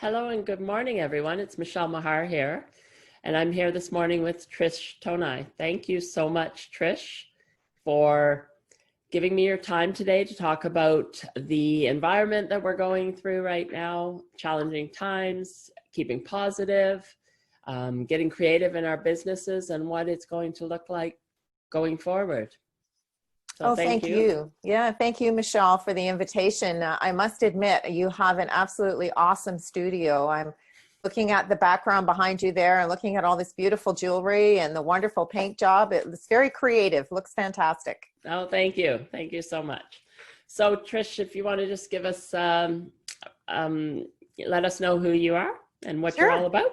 Hello and good morning, everyone. It's Michelle Mahar here, and I'm here this morning with Trish Tonaj. Thank you so much, Trish, for giving me your time today to talk about the environment that we're going through right now, challenging times, keeping positive, getting creative in our businesses, and what it's going to look like going forward. So Oh, thank thank you. you. Yeah, thank you, Michelle, for the invitation. I must admit, you have an absolutely awesome studio. I'm looking at the background behind you there and looking at all this beautiful jewelry and the wonderful paint job. It's very creative, looks fantastic. Oh, thank you. Thank you so much. So Trish, if you want to just give us, let us know who you are and what you're all Sure. about.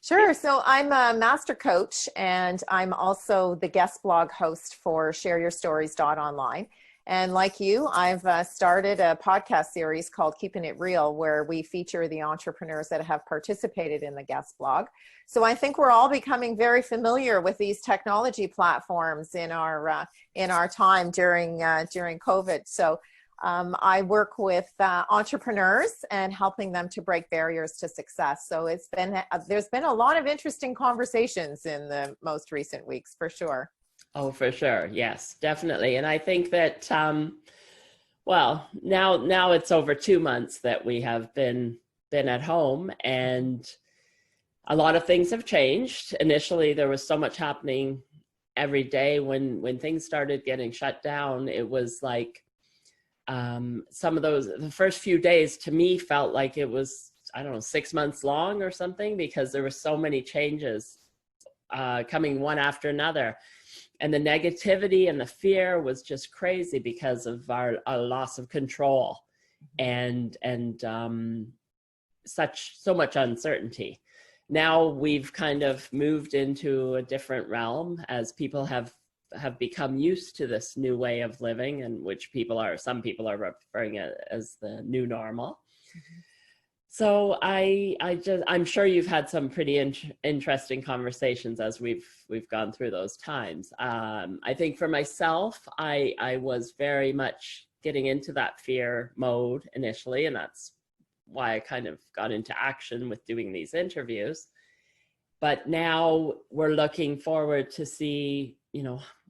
Sure. So I'm a master coach and I'm also the guest blog host for shareyourstories.online. And like you, I've started a podcast series called Keeping It Real, where we feature the entrepreneurs that have participated in the guest blog. So I think we're all becoming very familiar with these technology platforms in our time during COVID. So I work with entrepreneurs and helping them to break barriers to success. So there's been a lot of interesting conversations in the most recent weeks, for sure. Oh, for sure. Yes, definitely. And I think that, well, now it's over 2 months that we have been at home, and a lot of things have changed. Initially, there was so much happening every day. When things started getting shut down, it was like, some of the first few days to me felt like it was, I don't know, 6 months long or something, because there were so many changes coming one after another. And the negativity and the fear was just crazy because of our loss of control and so much uncertainty. Now we've kind of moved into a different realm as people have become used to this new way of living, and which some people are referring as the new normal. Mm-hmm. So I'm sure you've had some pretty interesting conversations as we've gone through those times. I think for myself, I was very much getting into that fear mode initially, and that's why I kind of got into action with doing these interviews. But now we're looking forward to see,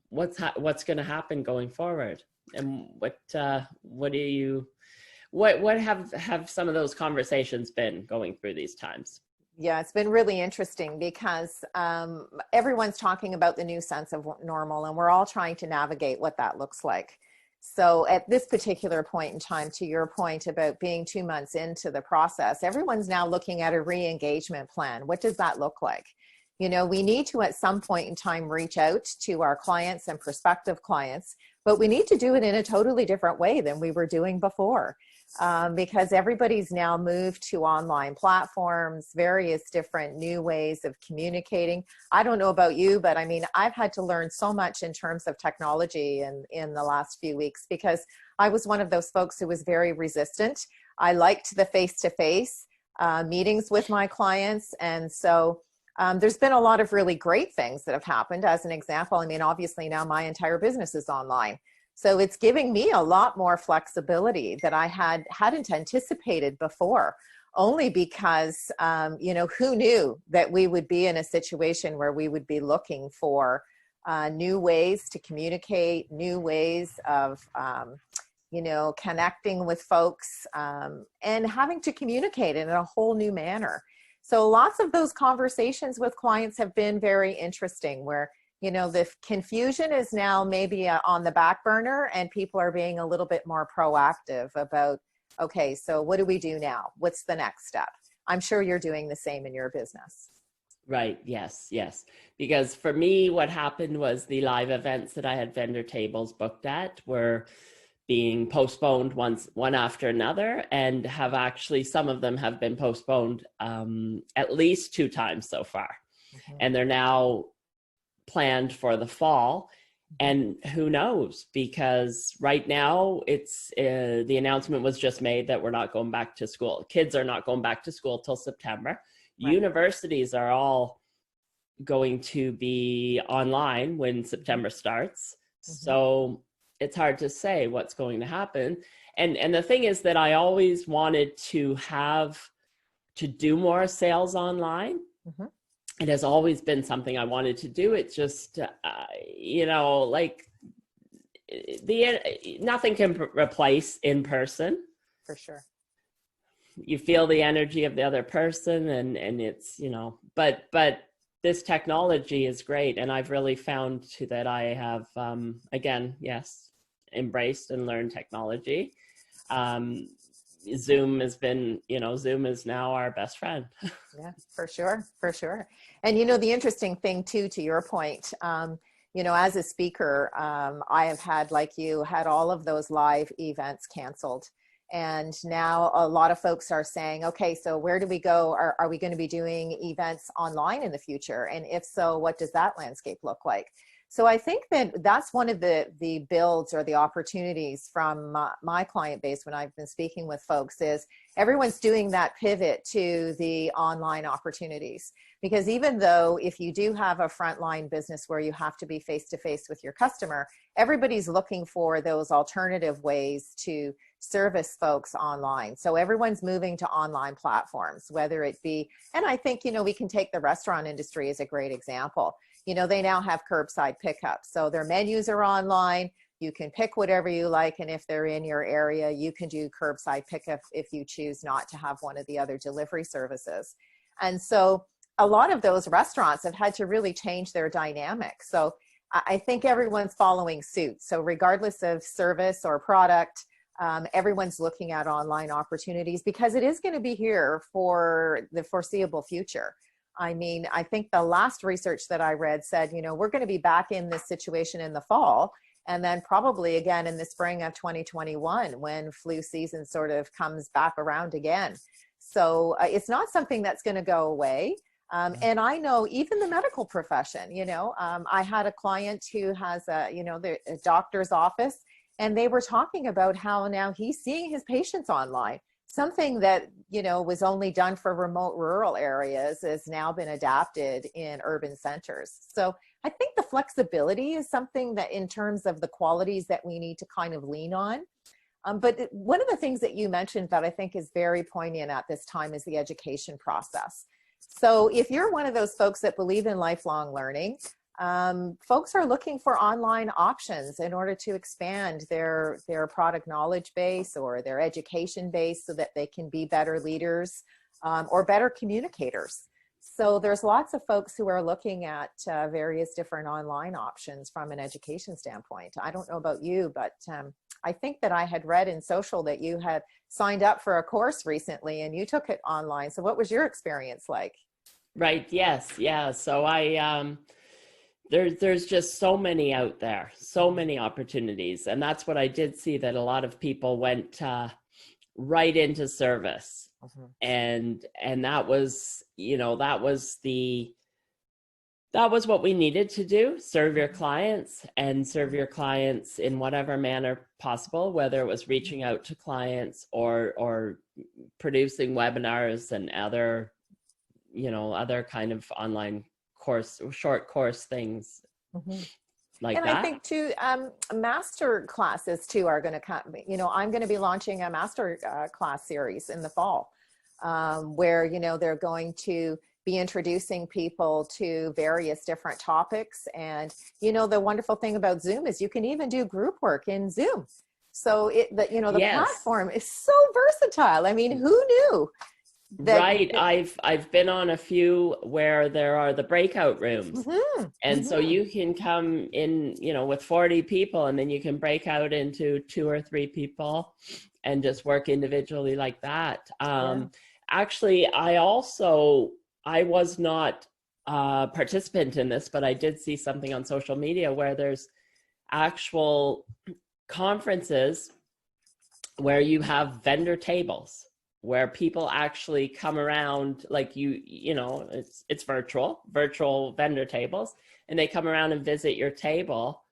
what's going to happen going forward, and what have some of those conversations been going through these times? Yeah, it's been really interesting because everyone's talking about the new sense of normal, and we're all trying to navigate what that looks like. So at this particular point in time, to your point about being 2 months into the process, everyone's now looking at a re-engagement plan. What does that look like? We need to at some point in time reach out to our clients and prospective clients, but we need to do it in a totally different way than we were doing before. Because everybody's now moved to online platforms, various different new ways of communicating. I don't know about you, but I mean, I've had to learn so much in terms of technology in the last few weeks, because I was one of those folks who was very resistant. I liked the face-to-face meetings with my clients. And so there's been a lot of really great things that have happened. As an example, I mean, obviously now my entire business is online. So it's giving me a lot more flexibility that I hadn't anticipated before, only because, who knew that we would be in a situation where we would be looking for new ways to communicate, new ways of, connecting with folks and having to communicate in a whole new manner. So lots of those conversations with clients have been very interesting, where the confusion is now maybe on the back burner, and people are being a little bit more proactive about, okay, so what do we do now? What's the next step? I'm sure you're doing the same in your business. Right. Yes. Because for me, what happened was the live events that I had vendor tables booked at were being postponed one after another, and some of them have been postponed at least 2 times so far. Mm-hmm. And they're now planned for the fall, and who knows, because right now it's the announcement was just made that we're not going back to school. Kids are not going back to school till September. Right. Universities are all going to be online when September starts. Mm-hmm. So it's hard to say what's going to happen. And the thing is that I always wanted to have to do more sales online. Mm-hmm. It has always been something I wanted to do. It's just, you know, like nothing can replace in person. For sure. You feel the energy of the other person, and it's, you know, but this technology is great. And I've really found that I have, again, yes, embraced and learned technology. Zoom has been, you know, Zoom is now our best friend. Yeah, for sure, for sure. And you know, the interesting thing too, to your point, you know, as a speaker, I have had, like you, had all of those live events canceled. And now a lot of folks are saying, okay, so where do we go? Are we going to be doing events online in the future? And if so, what does that landscape look like? So I think that that's one of the builds or the opportunities from my client base when I've been speaking with folks is everyone's doing that pivot to the online opportunities. Because even though if you do have a frontline business where you have to be face-to-face with your customer, everybody's looking for those alternative ways to service folks online. So everyone's moving to online platforms, whether it be, and I think, you know, we can take the restaurant industry as a great example. You know, they now have curbside pickup. So their menus are online. You can pick whatever you like. And if they're in your area, you can do curbside pickup if you choose not to have one of the other delivery services. And so a lot of those restaurants have had to really change their dynamic. So I think everyone's following suit. So regardless of service or product, everyone's looking at online opportunities because it is going to be here for the foreseeable future. I mean, I think the last research that I read said, you know, we're going to be back in this situation in the fall and then probably again in the spring of 2021 when flu season sort of comes back around again. So it's not something that's going to go away. And I know even the medical profession, you know, I had a client who has a, you know, a doctor's office, and they were talking about how now he's seeing his patients online. Something that, you know, was only done for remote rural areas has now been adapted in urban centers. So I think the flexibility is something that in terms of the qualities that we need to kind of lean on. But one of the things that you mentioned that I think is very poignant at this time is the education process. So if you're one of those folks that believe in lifelong learning, folks are looking for online options in order to expand their product knowledge base or their education base so that they can be better leaders or better communicators. So there's lots of folks who are looking at various different online options from an education standpoint. I don't know about you, but I think that I had read in social that you had signed up for a course recently and you took it online. So what was your experience like? Right. Yes. Yeah. So there's just so many out there, so many opportunities. And that's what I did see, that a lot of people went right into service. Mm-hmm. And that was, you know, that was what we needed to do, serve your clients and serve your clients in whatever manner possible, whether it was reaching out to clients or producing webinars and other, you know, other kind of online course, short course things. Mm-hmm. Like and that. I think too, master classes too are going to come, you know, I'm going to be launching a master class series in the fall where, you know, they're going to be introducing people to various different topics. And, you know, the wonderful thing about Zoom is you can even do group work in Zoom. So you know, the yes. platform is so versatile. I mean, who knew? Right. I've been on a few where there are the breakout rooms. Mm-hmm. And mm-hmm. so you can come in, you know, with 40 people, and then you can break out into 2 or 3 people and just work individually like that. Yeah. Actually, I was not a participant in this, but I did see something on social media where there's actual conferences where you have vendor tables, where people actually come around, like you know, it's virtual vendor tables, and they come around and visit your table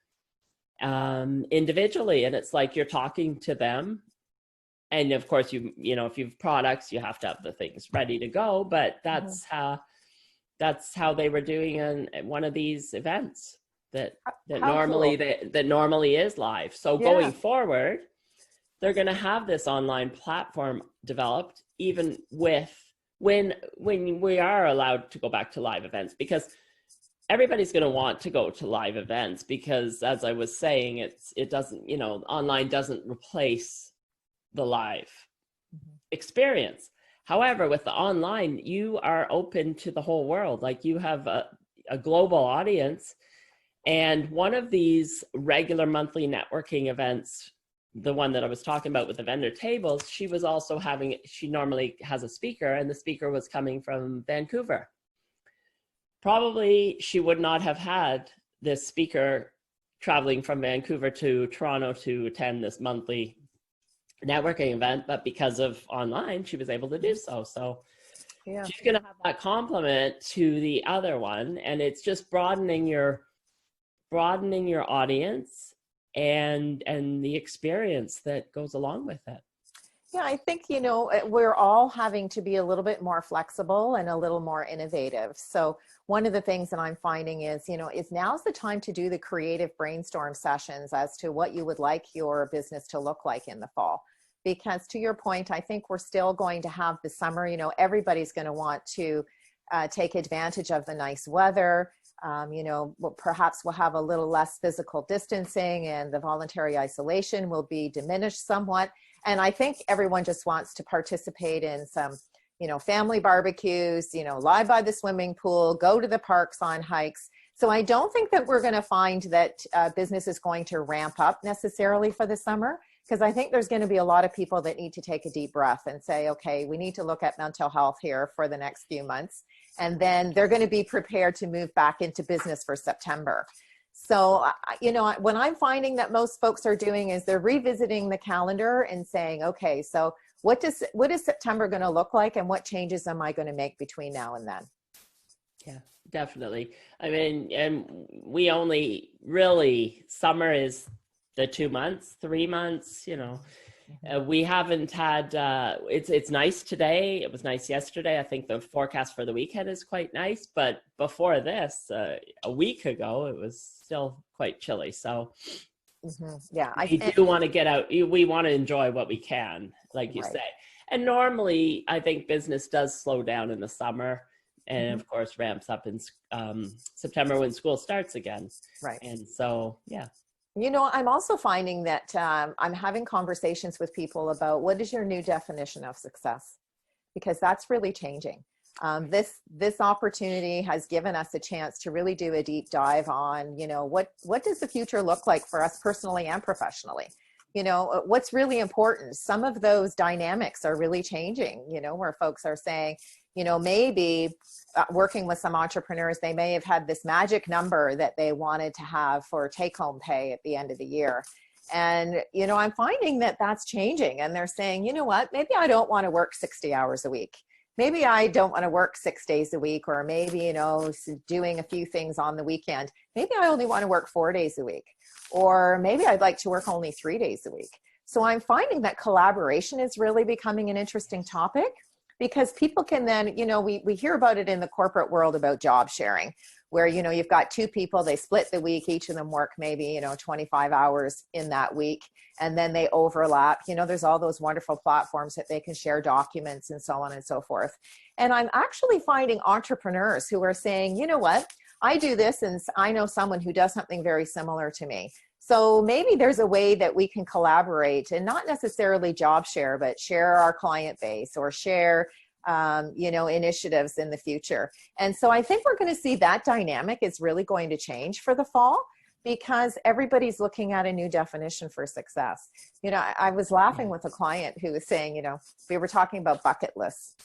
individually. And it's like you're talking to them. And of course, you know, if you've products, you have to have the things ready to go, but that's mm-hmm. how they were doing in one of these events that normally is live. So yeah. Going forward, they're going to have this online platform developed, even with when we are allowed to go back to live events, because everybody's going to want to go to live events, because as I was saying, it doesn't, you know, online doesn't replace the live experience. However, with the online, you are open to the whole world. Like, you have a global audience. And one of these regular monthly networking events, the one that I was talking about with the vendor tables, she was also having, she normally has a speaker, and the speaker was coming from Vancouver. Probably she would not have had this speaker traveling from Vancouver to Toronto to attend this monthly networking event, but because of online, she was able to do so. So yeah, she's going to have that complement to the other one, and it's just broadening your audience and the experience that goes along with it. Yeah, I think, you know, we're all having to be a little bit more flexible and a little more innovative. So one of the things that I'm finding is, you know, is now's the time to do the creative brainstorm sessions as to what you would like your business to look like in the fall. Because to your point, I think we're still going to have the summer, you know, everybody's going to want to take advantage of the nice weather. You know, perhaps we'll have a little less physical distancing, and the voluntary isolation will be diminished somewhat. And I think everyone just wants to participate in some, you know, family barbecues, you know, lie by the swimming pool, go to the parks on hikes. So I don't think that we're going to find that business is going to ramp up necessarily for the summer, because I think there's going to be a lot of people that need to take a deep breath and say, okay, we need to look at mental health here for the next few months. And then they're going to be prepared to move back into business for September. So, you know, what I'm finding that most folks are doing is they're revisiting the calendar and saying, okay, so what is September going to look like, and what changes am I going to make between now and then? Yeah, definitely. I mean, and we only really, summer is the 2 months, 3 months, you know. We haven't had, it's nice today. It was nice yesterday. I think the forecast for the weekend is quite nice. But before this, a week ago, it was still quite chilly. So yeah, we do want to get out. We want to enjoy what we can, like you say. And normally, I think business does slow down in the summer, and of course ramps up in September when school starts again. Right. And so, yeah. You know, I'm also finding that I'm having conversations with people about what is your new definition of success, because that's really changing. This opportunity has given us a chance to really do a deep dive on, you know, what does the future look like for us personally and professionally? You know, what's really important? Some of those dynamics are really changing, you know, where folks are saying, you know, maybe working with some entrepreneurs, they may have had this magic number that they wanted to have for take-home pay at the end of the year. And, you know, I'm finding that that's changing, and they're saying, you know what, maybe I don't want to work 60 hours a week. Maybe I don't want to work 6 days a week, or maybe, you know, doing a few things on the weekend. Maybe I only want to work 4 days a week, or maybe I'd like to work only 3 days a week. So I'm finding that collaboration is really becoming an interesting topic, because people can then, you know, we hear about it in the corporate world about job sharing, where, you know, you've got two people, they split the week, each of them work maybe, you know, 25 hours in that week, and then they overlap. You know, there's all those wonderful platforms that they can share documents and so on and so forth. And I'm actually finding entrepreneurs who are saying, you know what, I do this, and I know someone who does something very similar to me. So maybe there's a way that we can collaborate and not necessarily job share, but share our client base or share, you know, initiatives in the future. And so I think we're going to see that dynamic is really going to change for the fall, because everybody's looking at a new definition for success. You know, I was laughing with a client who was saying, you know, we were talking about bucket lists.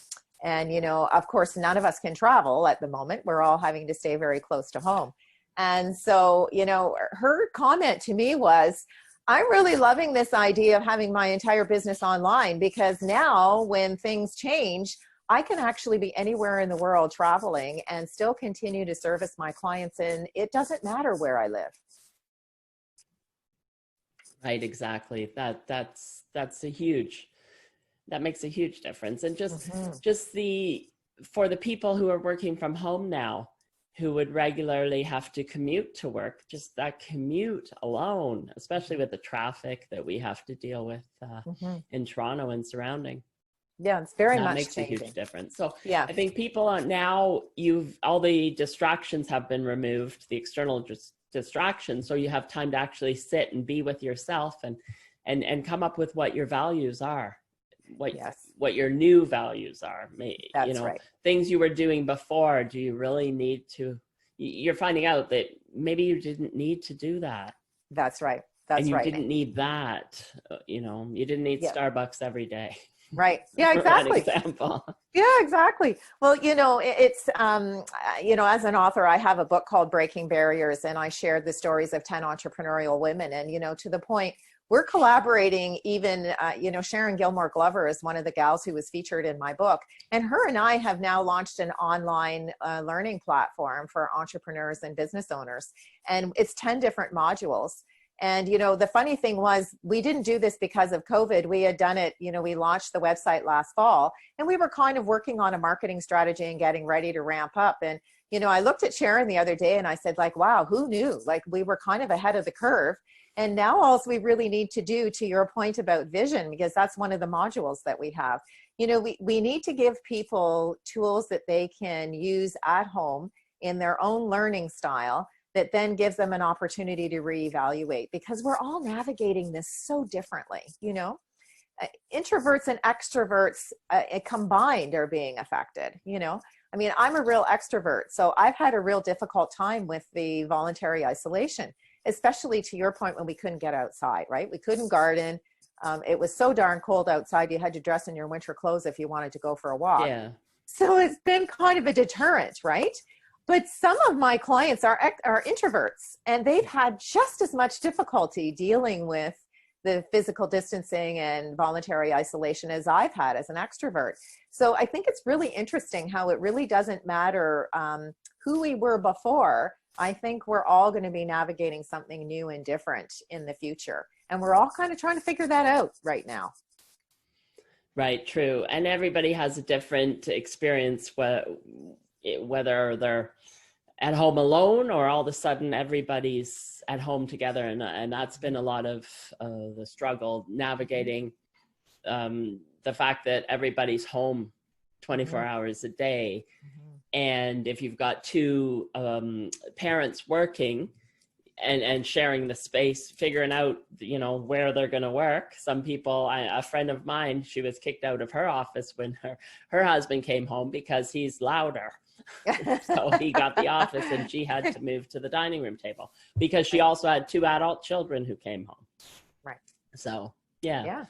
And, you know, of course, none of us can travel at the moment. We're all having to stay very close to home. And so, you know, her comment to me was, I'm really loving this idea of having my entire business online, because now when things change, I can actually be anywhere in the world traveling and still continue to service my clients, and it doesn't matter where I live. Right, exactly. That's a huge, that makes a huge difference. And just for the people who are working from home now, who would regularly have to commute to work, just that commute alone, especially with the traffic that we have to deal with in Toronto and surrounding. Yeah, it's very That much makes a huge changing. difference. So Yeah, I think people are now, all the distractions have been removed, the external distractions. So you have time to actually sit and be with yourself and come up with what your values are, yes, what your new values are. You that's know, right. things you were doing before, do you really need to, you're finding out that maybe you didn't need to do that. That's right. And That's you right. didn't need that, you know, you didn't need Yeah, Starbucks every day. right. Yeah, For that exactly. example. Yeah, exactly. Well, it's, as an author, I have a book called Breaking Barriers, and I shared the stories of 10 entrepreneurial women. And, to the point, we're collaborating even, Sharon Gilmore Glover is one of the gals who was featured in my book. And her and I have now launched an online learning platform for entrepreneurs and business owners. And it's 10 different modules. And, the funny thing was, we didn't do this because of COVID. We had done it, we launched the website last fall, and we were kind of working on a marketing strategy and getting ready to ramp up. And, I looked at Sharon the other day and I said, like, wow, who knew? Like, we were kind of ahead of the curve. And now all we really need to do, to your point about vision, because that's one of the modules that we have, we need to give people tools that they can use at home in their own learning style, that then gives them an opportunity to reevaluate, because we're all navigating this so differently. Introverts and extroverts combined are being affected. I mean, I'm a real extrovert, so I've had a real difficult time with the voluntary isolation, especially to your point, when we couldn't get outside, right? We couldn't garden. It was so darn cold outside, you had to dress in your winter clothes if you wanted to go for a walk. Yeah. So it's been kind of a deterrent, right? But some of my clients are introverts, and they've had just as much difficulty dealing with the physical distancing and voluntary isolation as I've had as an extrovert. So I think it's really interesting how it really doesn't matter who we were before. I think we're all going to be navigating something new and different in the future. And we're all kind of trying to figure that out right now. Right, true. And everybody has a different experience, whether they're at home alone or all of a sudden everybody's at home together. And that's been a lot of the struggle, navigating the fact that everybody's home 24 hours a day. And if you've got two parents working and sharing the space, figuring out, where they're going to work. Some people, a friend of mine, she was kicked out of her office when her husband came home because he's louder. So he got the office and she had to move to the dining room table because she also had two adult children who came home. Right. So, yeah,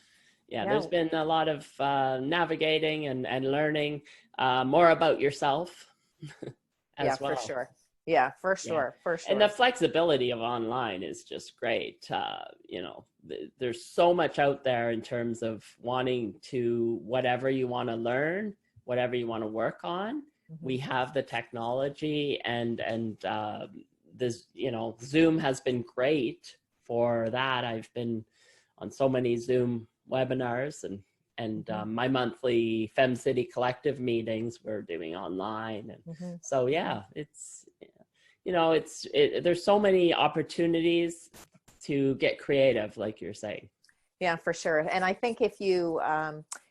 there's been a lot of navigating and learning more about yourself as well. For sure. Yeah, for sure. For sure. And the flexibility of online is just great. There's so much out there in terms of wanting to, whatever you want to learn, whatever you want to work on. We have the technology, and this, Zoom has been great for that. I've been on so many Zoom webinars, and my monthly Fem City Collective meetings we're doing online. And so, yeah, it's, there's so many opportunities to get creative, like you're saying. Yeah, for sure. And I think if you,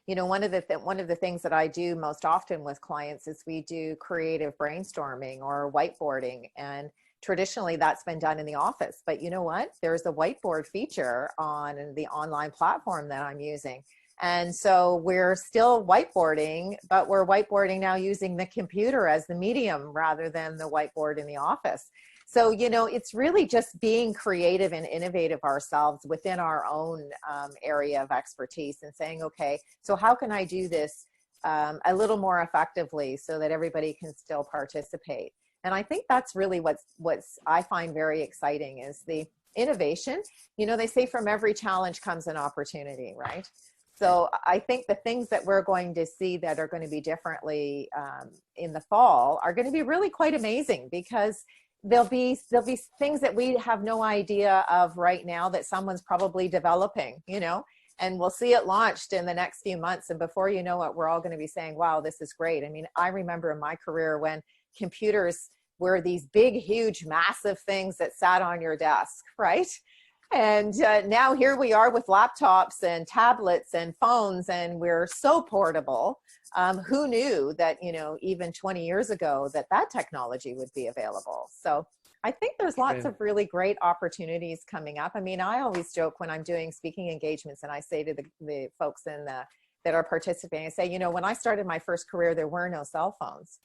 one of the things that I do most often with clients is we do creative brainstorming or whiteboarding. And traditionally that's been done in the office. But you know what? There's a whiteboard feature on the online platform that I'm using. And so we're still whiteboarding, but we're whiteboarding now using the computer as the medium rather than the whiteboard in the office. So, it's really just being creative and innovative ourselves within our own area of expertise and saying, okay, so how can I do this a little more effectively so that everybody can still participate? And I think that's really what's I find very exciting is the innovation. They say from every challenge comes an opportunity, right? So I think the things that we're going to see that are going to be differently in the fall are going to be really quite amazing, because there'll be things that we have no idea of right now that someone's probably developing, and we'll see it launched in the next few months. And before you know it, we're all going to be saying, wow, this is great. I mean, I remember in my career when computers were these big, huge, massive things that sat on your desk, right? And now here we are with laptops and tablets and phones, and we're so portable. Who knew that, even 20 years ago that technology would be available? So I think there's lots of really great opportunities coming up. I mean, I always joke when I'm doing speaking engagements and I say to the folks that are participating, I say, when I started my first career, there were no cell phones.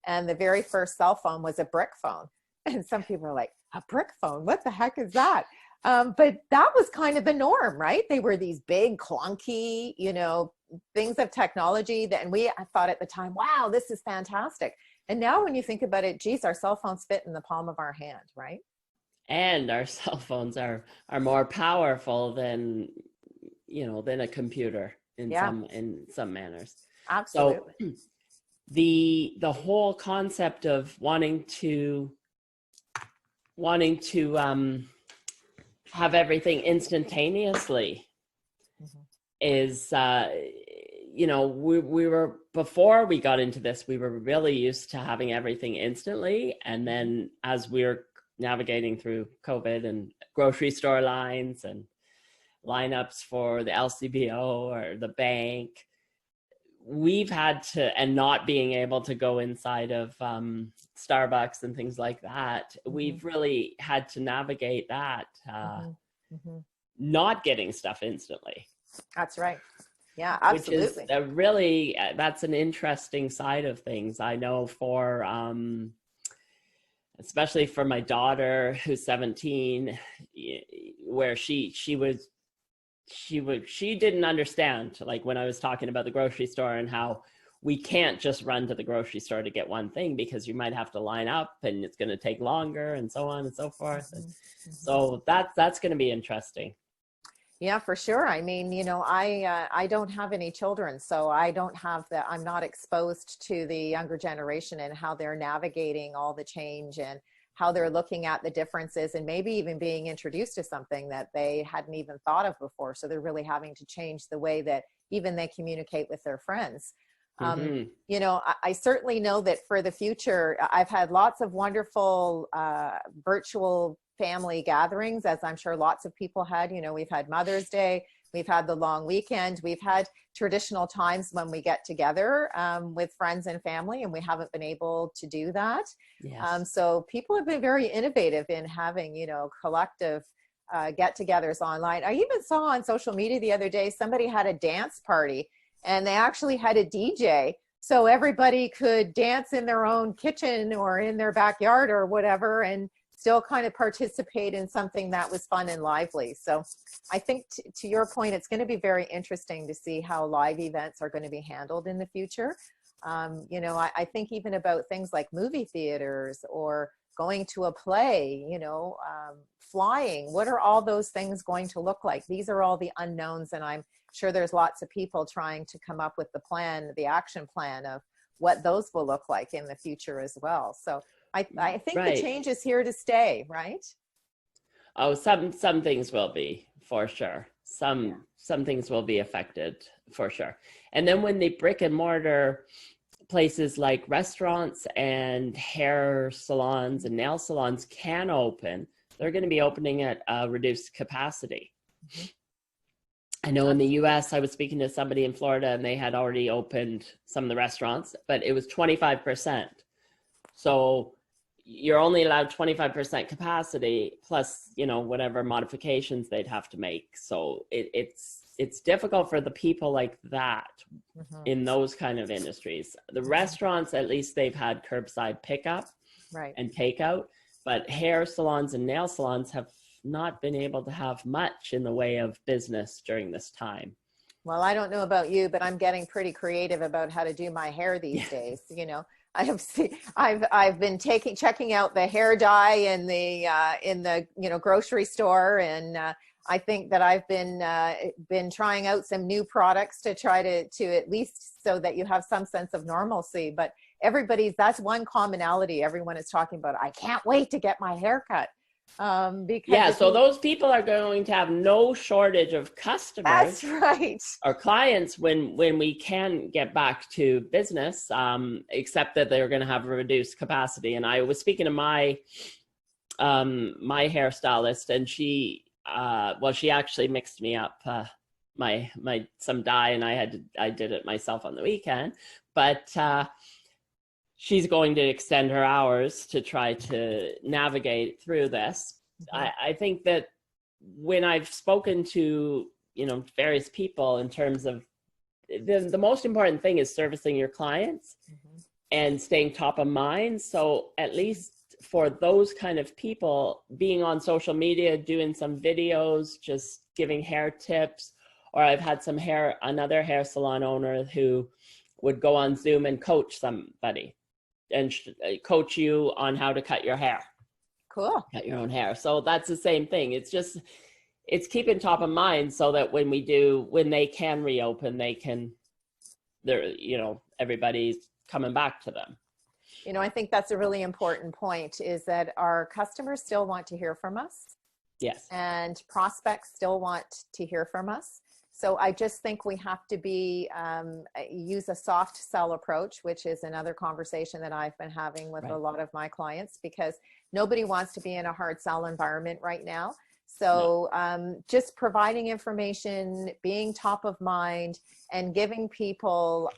And the very first cell phone was a brick phone. And some people are like, a brick phone? What the heck is that? But that was kind of the norm, right? They were these big, clunky, things of technology and we thought at the time, wow, this is fantastic. And now when you think about it, geez, our cell phones fit in the palm of our hand, right? And our cell phones are more powerful than a computer in some manners. Absolutely. So the whole concept of wanting to have everything instantaneously is we were, before we got into this, we were really used to having everything instantly, and then as we're navigating through COVID and grocery store lines and lineups for the LCBO or the bank, we've had to, and not being able to go inside of Starbucks and things like that, we've really had to navigate that, not getting stuff instantly. That's right. Yeah, absolutely. Which is really, that's an interesting side of things. I know for, especially for my daughter who's 17, where she didn't understand, like when I was talking about the grocery store and how we can't just run to the grocery store to get one thing because you might have to line up and it's going to take longer and so on and so forth. So that's going to be interesting. Yeah, for sure. I mean, I don't have any children, so I'm not exposed to the younger generation and how they're navigating all the change and how they're looking at the differences and maybe even being introduced to something that they hadn't even thought of before. So they're really having to change the way that even they communicate with their friends. I certainly know that for the future, I've had lots of wonderful virtual family gatherings, as I'm sure lots of people had. We've had Mother's Day, we've had the long weekend, we've had traditional times when we get together with friends and family, and we haven't been able to do that. Yes. So people have been very innovative in having, collective get-togethers online. I even saw on social media the other day, somebody had a dance party and they actually had a DJ. So everybody could dance in their own kitchen or in their backyard or whatever, and still kind of participate in something that was fun and lively. So I think to your point, it's going to be very interesting to see how live events are going to be handled in the future. I think even about things like movie theaters or going to a play, flying, what are all those things going to look like? These are all the unknowns, and I'm sure there's lots of people trying to come up with the action plan of what those will look like in the future as well. So I think the change is here to stay, right? Oh, some things will be, for sure. Some things will be affected, for sure. And then when the brick and mortar places like restaurants and hair salons and nail salons can open, they're going to be opening at a reduced capacity. I know in the US, I was speaking to somebody in Florida and they had already opened some of the restaurants, but it was 25%. So you're only allowed 25% capacity plus, whatever modifications they'd have to make. So it's difficult for the people like that in those kind of industries. The restaurants, at least they've had curbside pickup and takeout, but hair salons and nail salons have not been able to have much in the way of business during this time. Well, I don't know about you, but I'm getting pretty creative about how to do my hair these days. I've been checking out the hair dye in the grocery store, and I think that I've been trying out some new products to try to at least so that you have some sense of normalcy. But that's one commonality everyone is talking about. I can't wait to get my hair cut. Because so those people are going to have no shortage of customers. That's right. Or clients when we can get back to business, except that they're going to have a reduced capacity. And I was speaking to my my hairstylist, and she well, she actually mixed me up some dye, and I did it myself on the weekend. But she's going to extend her hours to try to navigate through this. I think that when I've spoken to, various people in terms of the most important thing is servicing your clients and staying top of mind. So at least for those kind of people, being on social media, doing some videos, just giving hair tips, or I've had another hair salon owner who would go on Zoom and coach somebody and coach you on how to cut your hair. Cool. Cut your own hair. So that's the same thing. It's keeping top of mind so that when they can reopen, everybody's coming back to them. I think that's a really important point, is that our customers still want to hear from us. Yes. And prospects still want to hear from us. So I just think we have to use a soft sell approach, which is another conversation that I've been having with a lot of my clients, because nobody wants to be in a hard sell environment right now. So just providing information, being top of mind, and giving people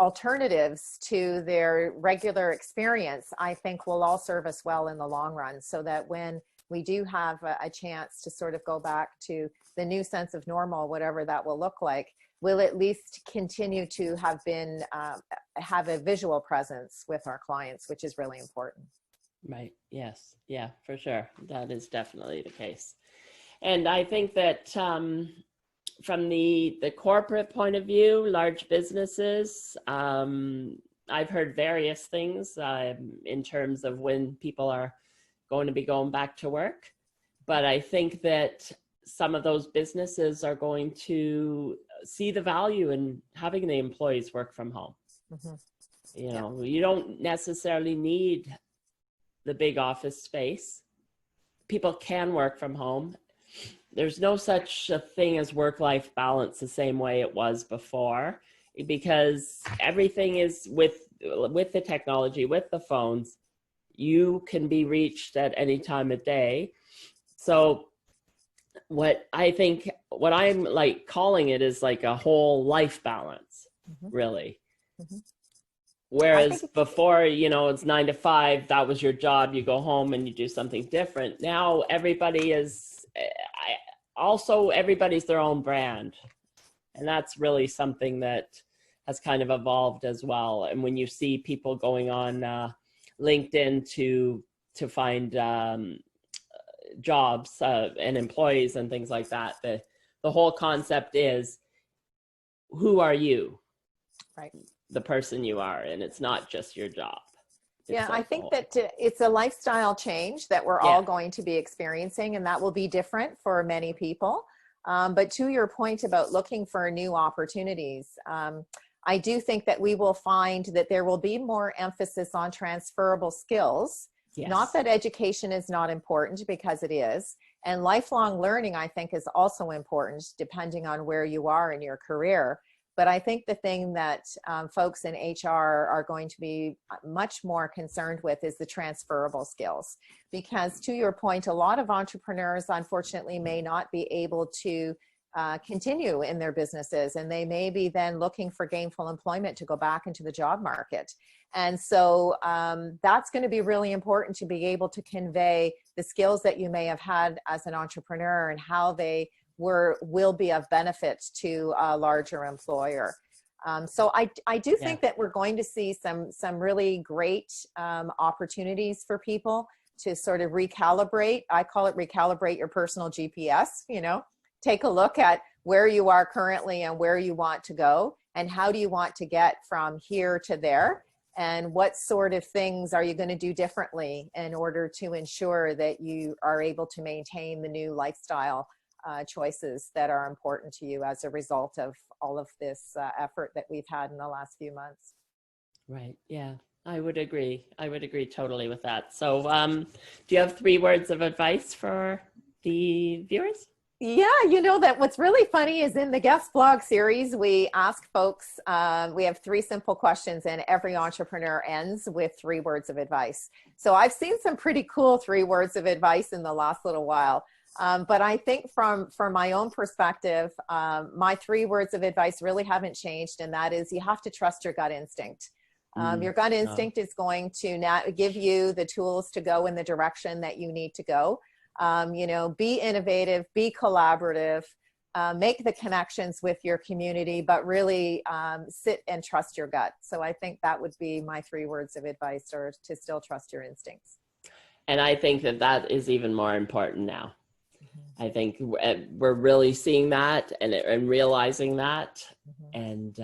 alternatives to their regular experience, I think will all serve us well in the long run, so that when we do have a chance to sort of go back to the new sense of normal, whatever that will look like, we'll at least continue to have a visual presence with our clients, which is really important. Right. Yes. Yeah, for sure. That is definitely the case. And I think that from the corporate point of view, large businesses, I've heard various things in terms of when people are going to be going back to work. But I think that some of those businesses are going to see the value in having the employees work from home. You don't necessarily need the big office space. People can work from home. There's no such a thing as work-life balance the same way it was before, because everything is with the technology, with the phones, you can be reached at any time of day. So what I'm like calling it is like a whole life balance, really. Whereas before, it's 9 to 5, that was your job. You go home and you do something different. Now everybody's their own brand. And that's really something that has kind of evolved as well. And when you see people going on LinkedIn to find jobs and employees and things like that, the whole concept is, who are you? Right. The person you are, and it's not just your job. I think that it's a lifestyle change that we're all going to be experiencing, and that will be different for many people. But to your point about looking for new opportunities, I do think that we will find that there will be more emphasis on transferable skills. Not that education is not important, because it is. And lifelong learning, I think, is also important depending on where you are in your career. But I think the thing that folks in HR are going to be much more concerned with is the transferable skills. Because to your point, a lot of entrepreneurs, unfortunately, may not be able to continue in their businesses, and they may be then looking for gainful employment to go back into the job market. And so that's going to be really important, to be able to convey the skills that you may have had as an entrepreneur and how they will be of benefit to a larger employer. So I do think that we're going to see some really great opportunities for people to sort of recalibrate. I call it recalibrate your personal GPS, take a look at where you are currently and where you want to go, and how do you want to get from here to there, and what sort of things are you going to do differently in order to ensure that you are able to maintain the new lifestyle choices that are important to you as a result of all of this effort that we've had in the last few months. Right. Yeah, I would agree. I would agree totally with that. So do you have 3 words of advice for the viewers? Yeah, that what's really funny is in the guest blog series, we ask folks, we have 3 simple questions, and every entrepreneur ends with 3 words of advice. So I've seen some pretty cool 3 words of advice in the last little while. But I think from my own perspective, my 3 words of advice really haven't changed, and that is you have to trust your gut instinct. Your gut instinct is going to give you the tools to go in the direction that you need to go. You know, be innovative, be collaborative, make the connections with your community, but really sit and trust your gut. So I think that would be my 3 words of advice, or to still trust your instincts. And I think that is even more important now. I think we're really seeing that and realizing that. And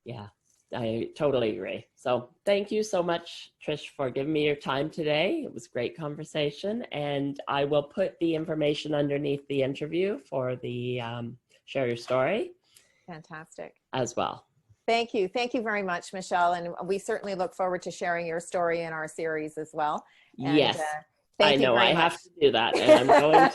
yeah, I totally agree. So thank you so much, Trish, for giving me your time today. It was a great conversation. And I will put the information underneath the interview for the Share Your Story. Fantastic. As well. Thank you. Thank you very much, Michelle. And we certainly look forward to sharing your story in our series as well. And, yes. I know I much. have to do that, and I'm going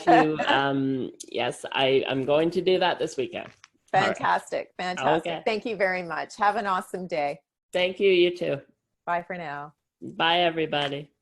to. Yes, I'm going to do that this weekend. Fantastic, right. Fantastic. Okay. Thank you very much. Have an awesome day. Thank you. You too. Bye for now. Bye, everybody.